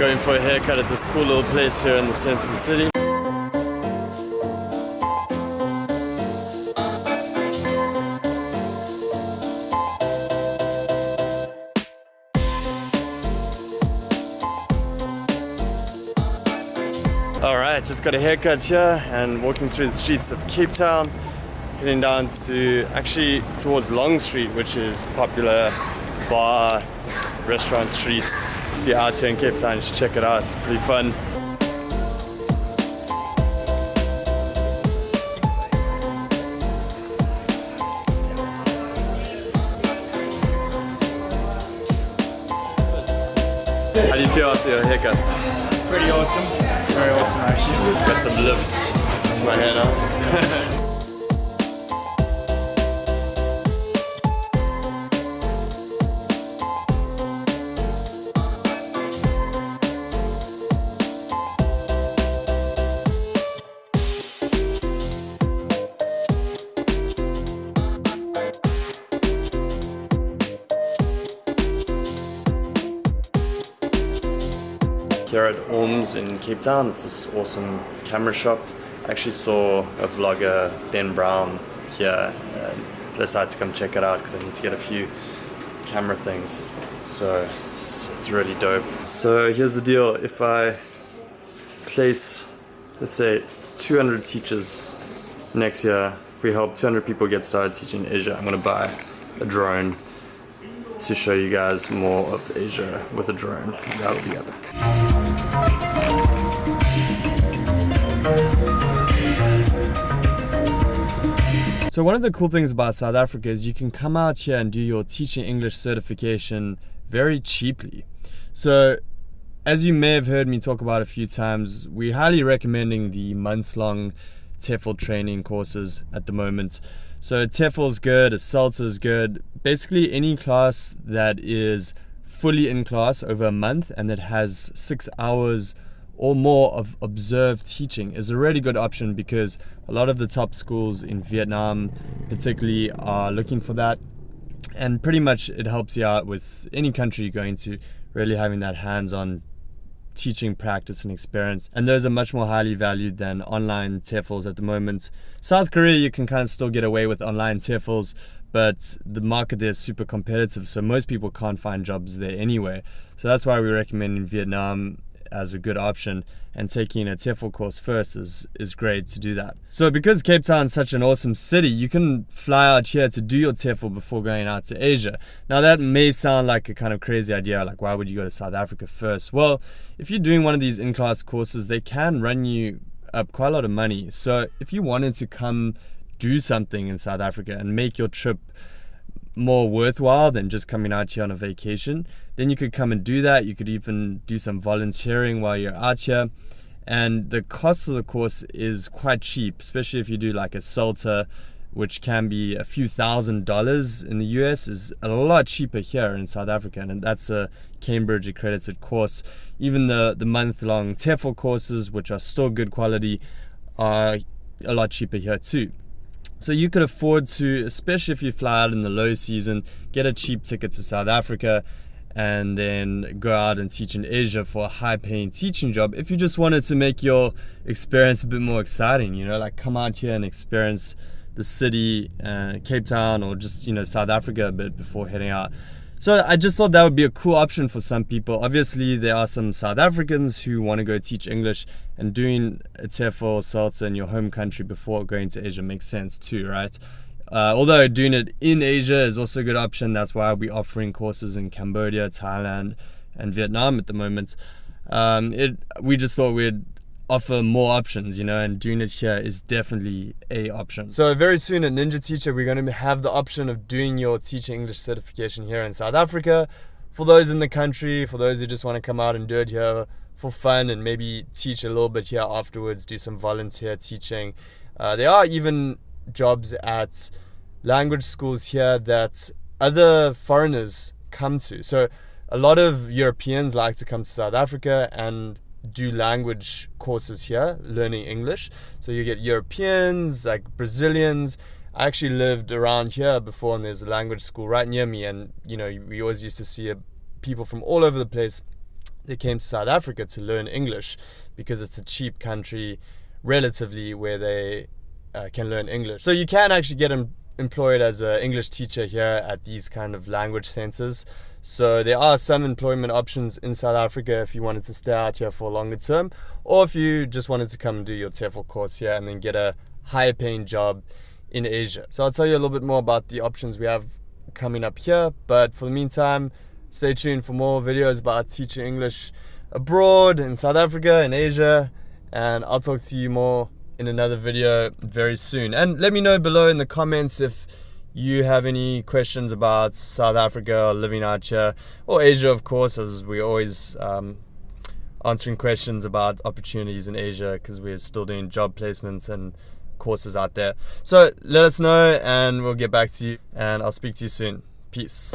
Going for a haircut at this cool little place here in the center of the city. Alright, just got a haircut here and walking through the streets of Cape Town, heading down to actually towards Long Street, which is popular bar, restaurant street. If you're out here in Cape Town, you should check it out, it's pretty fun. How do you feel after your haircut? Pretty awesome. Very awesome actually. Got some lift to my hair now. Here at Orms in Cape Town, it's this awesome camera shop. I actually saw a vlogger, Ben Brown, here and decided to come check it out because I need to get a few camera things. So it's really dope. So here's the deal, if I place, let's say 200 teachers next year, if we help 200 people get started teaching in Asia, I'm gonna buy a drone to show you guys more of Asia with a drone. That would be epic. So one of the cool things about South Africa is you can come out here and do your teaching English certification very cheaply. So as you may have heard me talk about a few times, we're highly recommending the month-long TEFL training courses at the moment. So TEFL is good, a CELTA is good. Basically any class that is fully in class over a month and that has 6 hours or more of observed teaching is a really good option, because a lot of the top schools in Vietnam particularly are looking for that, and pretty much it helps you out with any country you're going to, really having that hands-on teaching practice and experience, and those are much more highly valued than online TEFLs at the moment. South Korea, you can kind of still get away with online TEFLs, but the market there is super competitive, so most people can't find jobs there anyway. So that's why we recommend in Vietnam as a good option, and taking a TEFL course first is great to do that. So because Cape Town is such an awesome city, you can fly out here to do your TEFL before going out to Asia. Now that may sound like a kind of crazy idea, like why would you go to South Africa first? Well, if you're doing one of these in-class courses, they can run you up quite a lot of money. So if you wanted to come do something in South Africa and make your trip more worthwhile than just coming out here on a vacation, then you could come and do that. You could even do some volunteering while you're out here, and the cost of the course is quite cheap, especially if you do like a CELTA, which can be a few $1,000s in the US, is a lot cheaper here in South Africa, and that's a Cambridge accredited course. Even the month-long TEFL courses, which are still good quality, are a lot cheaper here too. So you could afford to, especially if you fly out in the low season, get a cheap ticket to South Africa and then go out and teach in Asia for a high-paying teaching job. If you just wanted to make your experience a bit more exciting, you know, like come out here and experience the city, Cape Town, or just, you know, South Africa a bit before heading out. So I just thought that would be a cool option for some people. Obviously, there are some South Africans who want to go teach English, and doing a TEFL, CELTA in your home country before going to Asia makes sense too, right? Although doing it in Asia is also a good option. That's why we're offering courses in Cambodia, Thailand, and Vietnam at the moment. We just thought we'd offer more options, you know, and doing it here is definitely a option. So very soon at Ninja Teacher, we're going to have the option of doing your teaching English certification here in South Africa. For those in the country, for those who just want to come out and do it here for fun and maybe teach a little bit here afterwards, do some volunteer teaching. There are even jobs at language schools here that other foreigners come to. So a lot of Europeans like to come to South Africa and do language courses here, learning English. So you get Europeans, like Brazilians. I actually lived around here before, and there's a language school right near me, and you know, we always used to see people from all over the place they came to South Africa to learn English because it's a cheap country relatively where they can learn English. So you can actually get employed as an English teacher here at these kind of language centers. So there are some employment options in South Africa if you wanted to stay out here for a longer term, or if you just wanted to come and do your TEFL course here and then get a higher paying job in Asia. So I'll tell you a little bit more about the options we have coming up here, but for the meantime, stay tuned for more videos about teaching English abroad, in South Africa, in Asia, and I'll talk to you more in another video very soon. And let me know below in the comments if you have any questions about South Africa or living out here, or Asia, of course, as we're always answering questions about opportunities in Asia because we're still doing job placements and courses out there. So let us know and we'll get back to you, and I'll speak to you soon. Peace.